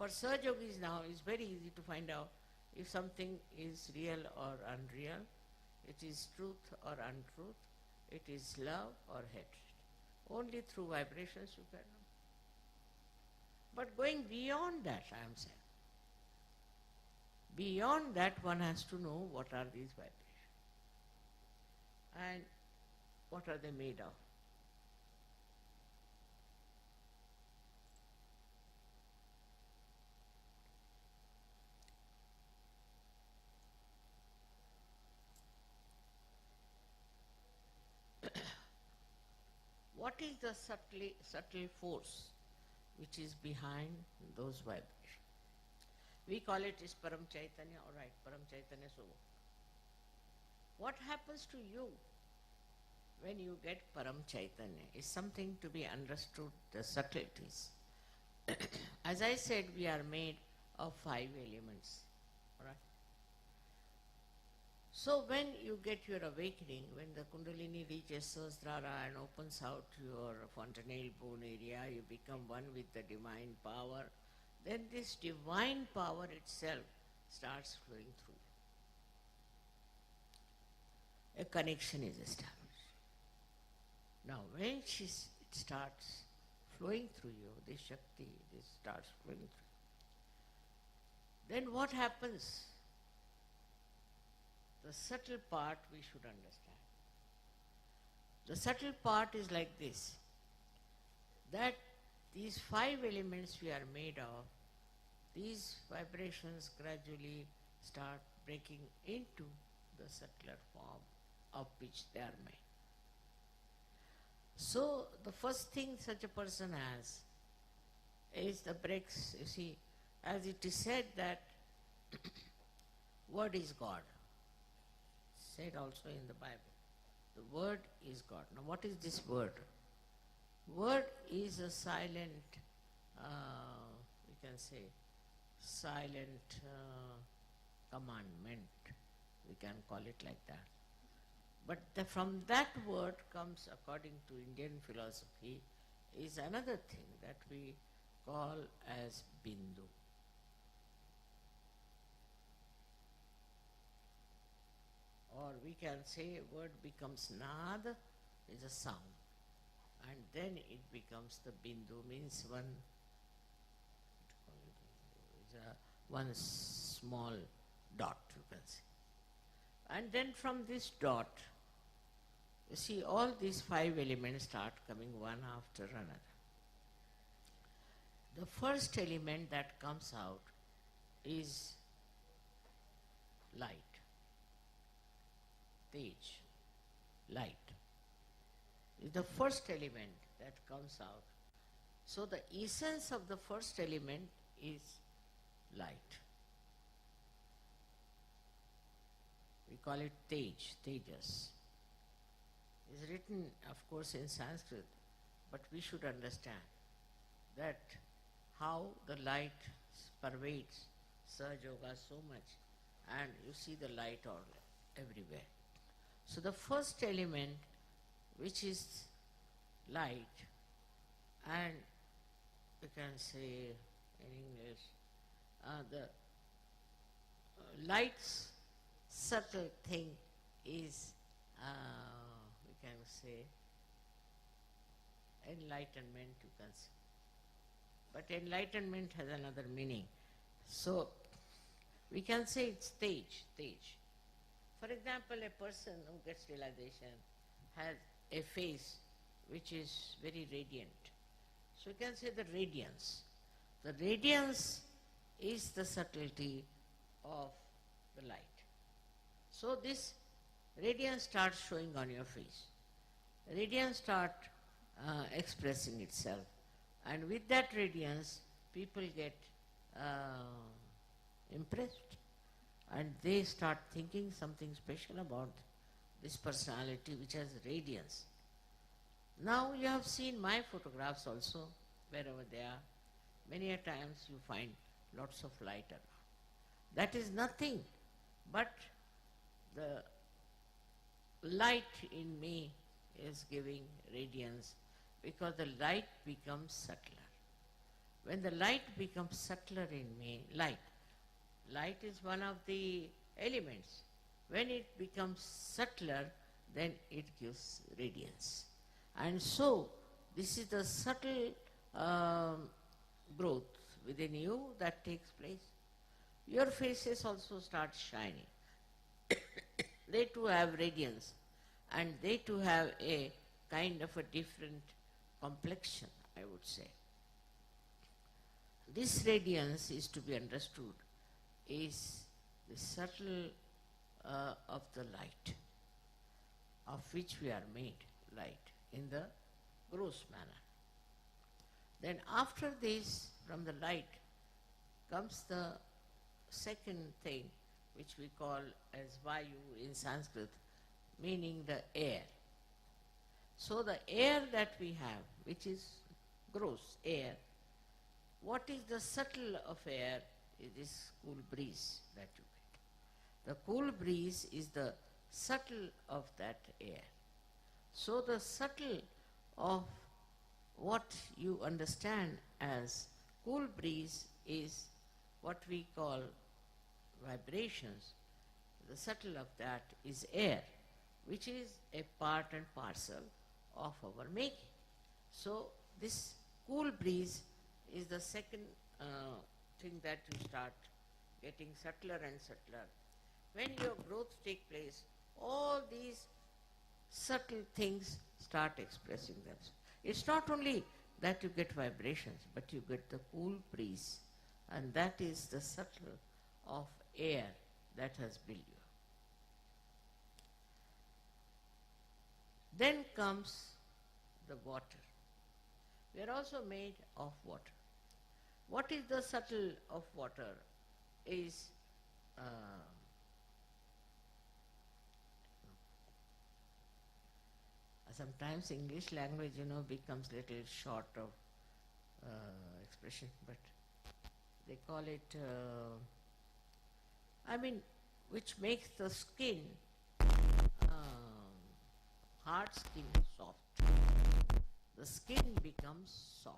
For Saj Yogis now, it's very easy to find out if something is real or unreal, it is truth or untruth, it is love or hatred. Only through vibrations you can know. But going beyond that, I am saying, beyond that one has to know what are these vibrations and what are they made of. What is the subtle force which is behind those vibrations? We call it is Param Chaitanya, all right, Param Chaitanya, so what happens to you when you get Param Chaitanya is something to be understood, the subtleties. As I said, we are made of 5 elements, all right? So when you get your awakening, when the Kundalini reaches Sahasrara and opens out your fontanelle bone area, you become one with the divine power, then this divine power itself starts flowing through. A connection is established. Now when it starts flowing through you, this Shakti, this starts flowing through you, then what happens? The subtle part we should understand. The subtle part is like this, that these 5 elements we are made of, these vibrations gradually start breaking into the subtler form of which they are made. So the first thing such a person has is the breaks, you see, as it is said that word is God. Said also in the Bible. The word is God. Now what is this word? Word is a silent, we can say, silent commandment. We can call it like that. But from that word comes, according to Indian philosophy, is another thing that we call as Bindu. Or we can say word becomes Nad, is a sound, and then it becomes the Bindu, means one small dot, you can say. And then from this dot, you see all these 5 elements start coming one after another. The first element that comes out is light. Tej, light, is the first element that comes out. So the essence of the first element is light. We call it Tej, Tejas. It's written, of course, in Sanskrit, but we should understand that how the light pervades Sahaja Yoga so much, and you see the light all everywhere. So the first element, which is light, and you can say in English, the light's subtle thing is, we can say, enlightenment, you can say. But enlightenment has another meaning. So we can say it's Tej. For example, a person who gets realization has a face which is very radiant. So you can say the radiance. The radiance is the subtlety of the light. So this radiance starts showing on your face. Radiance starts expressing itself. And with that radiance, people get impressed. And they start thinking something special about this personality which has radiance. Now you have seen my photographs also, wherever they are. Many a times you find lots of light around. That is nothing but the light in me is giving radiance, because the light becomes subtler. When the light becomes subtler in me, light is one of the elements. When it becomes subtler, then it gives radiance. And so, this is the subtle growth within you that takes place. Your faces also start shining. They too have radiance, and they too have a kind of a different complexion, I would say. This radiance is to be understood is the subtle of the light, of which we are made light in the gross manner. Then after this, from the light, comes the second thing, which we call as Vayu in Sanskrit, meaning the air. So the air that we have, which is gross air, what is the subtle of air is this cool breeze that you get. The cool breeze is the subtle of that air. So the subtle of what you understand as cool breeze is what we call vibrations. The subtle of that is air, which is a part and parcel of our making. So this cool breeze is the second thing that you start getting subtler and subtler. When your growth takes place, all these subtle things start expressing themselves. It's not only that you get vibrations, but you get the cool breeze, and that is the subtle of air that has built you. Then comes the water. We are also made of water. What is the subtle of water is sometimes English language, becomes little short of expression, but they call it, which makes the skin, hard skin soft. The skin becomes soft.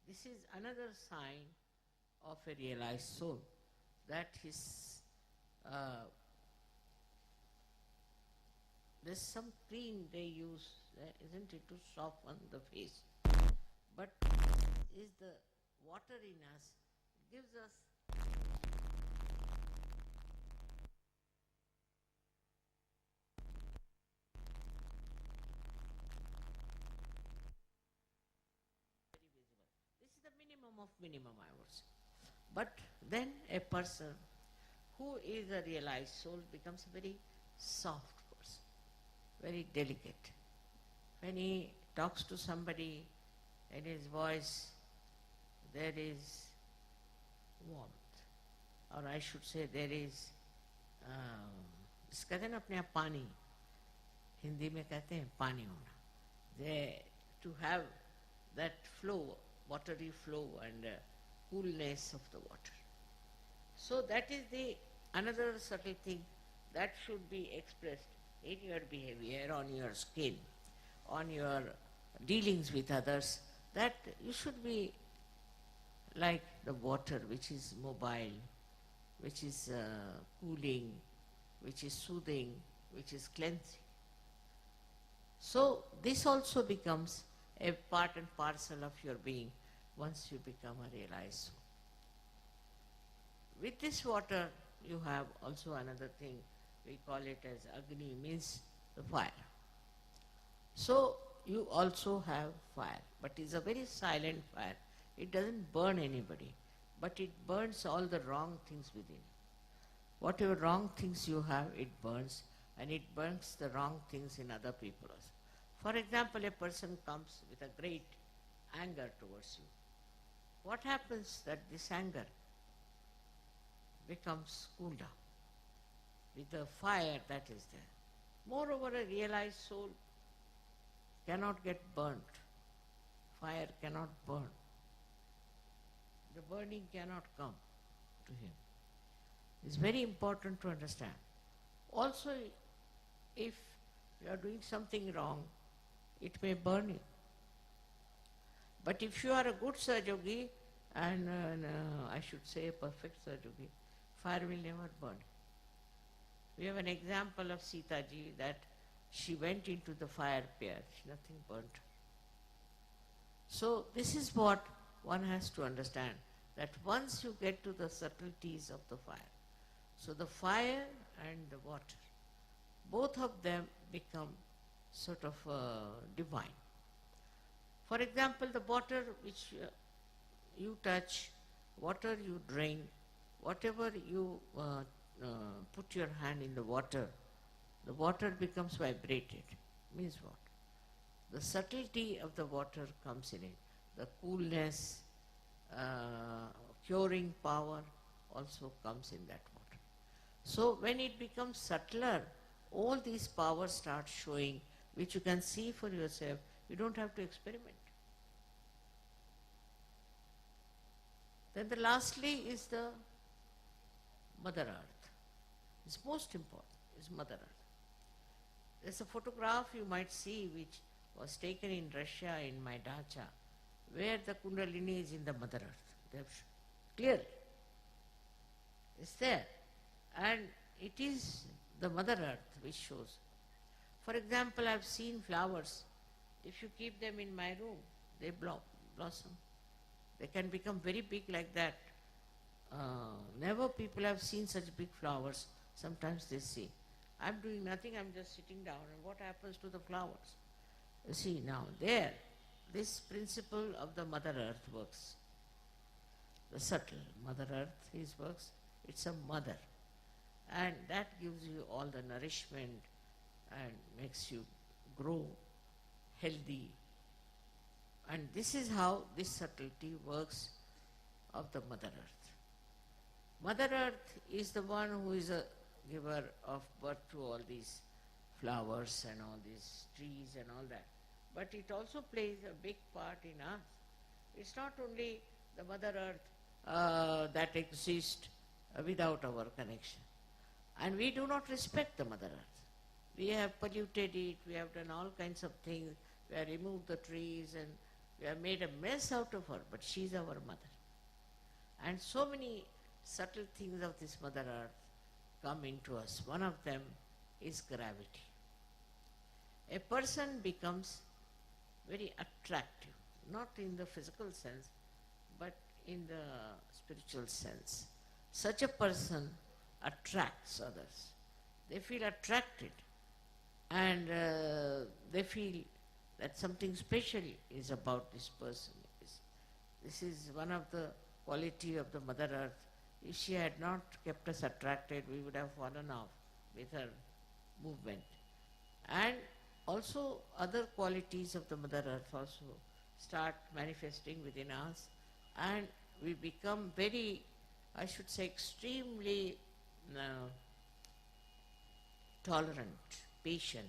This is another sign of a realized soul, that his there's some cream they use, isn't it, to soften the face. But is the water in us gives us very visible. This is the minimum of minimum, I would say. But then a person who is a realized soul becomes a very soft person, very delicate. When he talks to somebody, in his voice there is warmth, or I should say there is, कहते हैं ना अपने आप पानी, हिंदी में कहते हैं पानी होना. To have that flow, watery flow and coolness of the water. So that is the another subtle thing that should be expressed in your behavior, on your skin, on your dealings with others, that you should be like the water, which is mobile, which is cooling, which is soothing, which is cleansing. So this also becomes a part and parcel of your being once you become a realized soul. With this water, you have also another thing, we call it as Agni, means the fire. So you also have fire, but it's a very silent fire. It doesn't burn anybody, but it burns all the wrong things within. Whatever wrong things you have, it burns, and it burns the wrong things in other people also. For example, a person comes with a great anger towards you. What happens that this anger becomes cooled down with the fire that is there. Moreover, a realized soul cannot get burnt. Fire cannot burn. The burning cannot come to him. It's very important to understand. Also, if you are doing something wrong, it may burn you. But if you are a good Sahajogi, and I should say a perfect Sahajogi, fire will never burn. We have an example of Sita ji that she went into the fire pit, nothing burnt her. So this is what one has to understand, that once you get to the subtleties of the fire, so the fire and the water, both of them become sort of divine. For example, the water which you touch, water you drink, whatever you put your hand in the water becomes vibrated. Means what? The subtlety of the water comes in it. The coolness, curing power also comes in that water. So when it becomes subtler, all these powers start showing, which you can see for yourself. You don't have to experiment. Then the lastly is the Mother Earth. It's most important, is Mother Earth. There's a photograph you might see which was taken in Russia in my dacha, where the Kundalini is in the Mother Earth. They have clearly. It's there. And it is the Mother Earth which shows. For example, I've seen flowers. If you keep them in my room, they blossom. They can become very big like that. Never people have seen such big flowers. Sometimes they say, I'm doing nothing, I'm just sitting down, and what happens to the flowers? You see now, there, this principle of the Mother Earth works. The subtle Mother Earth, his works, it's a mother. And that gives you all the nourishment and makes you grow healthy. And this is how this subtlety works of the Mother Earth. Mother Earth is the one who is a giver of birth to all these flowers and all these trees and all that. But it also plays a big part in us. It's not only the Mother Earth that exists without our connection. And we do not respect the Mother Earth. We have polluted it, we have done all kinds of things, we have removed the trees and we have made a mess out of her, but she is our mother. And so many subtle things of this Mother Earth come into us. One of them is gravity. A person becomes very attractive, not in the physical sense, but in the spiritual sense. Such a person attracts others. They feel attracted and they feel that something special is about this person. This is one of the quality of the Mother Earth. If she had not kept us attracted, we would have fallen off with her movement. And also other qualities of the Mother Earth also start manifesting within us, and we become very, I should say, extremely tolerant, patient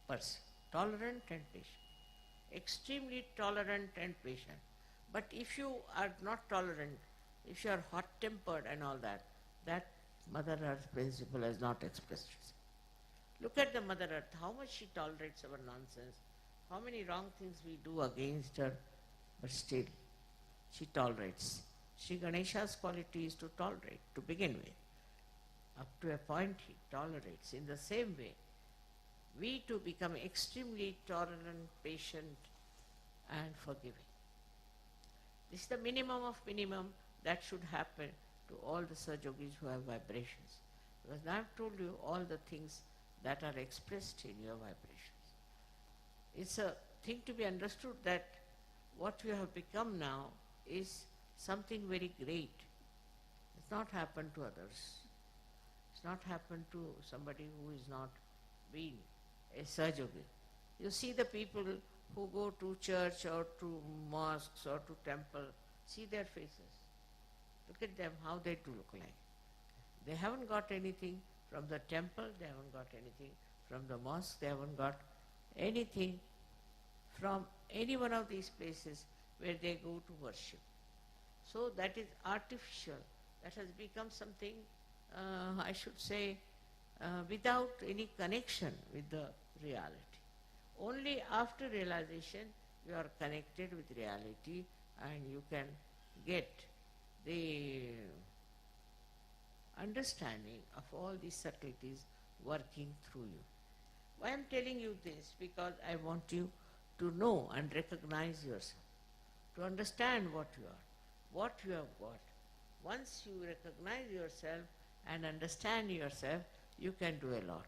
person. Tolerant and patient. Extremely tolerant and patient. But if you are not tolerant, if you are hot-tempered and all that, that Mother Earth principle has not expressed itself. Look at the Mother Earth, how much she tolerates our nonsense, how many wrong things we do against her, but still she tolerates. Sri Ganesha's quality is to tolerate, to begin with. Up to a point he tolerates. In the same way, we too become extremely tolerant, patient and forgiving. This is the minimum of minimum that should happen to all the Sahajogis who have vibrations. Because I have told you all the things that are expressed in your vibrations. It's a thing to be understood that what you have become now is something very great. It's not happened to others. It's not happened to somebody who is not being a Sahajogi. You see the people who go to church or to mosques or to temple, see their faces. Look at them, how they do look like. They haven't got anything from the temple, they haven't got anything from the mosque, they haven't got anything from any one of these places where they go to worship. So that is artificial. That has become something, I should say, without any connection with the reality. Only after realization you are connected with reality and you can get the understanding of all these subtleties working through you. Why I am telling you this? Because I want you to know and recognize yourself, to understand what you are, what you have got. Once you recognize yourself and understand yourself, you can do a lot.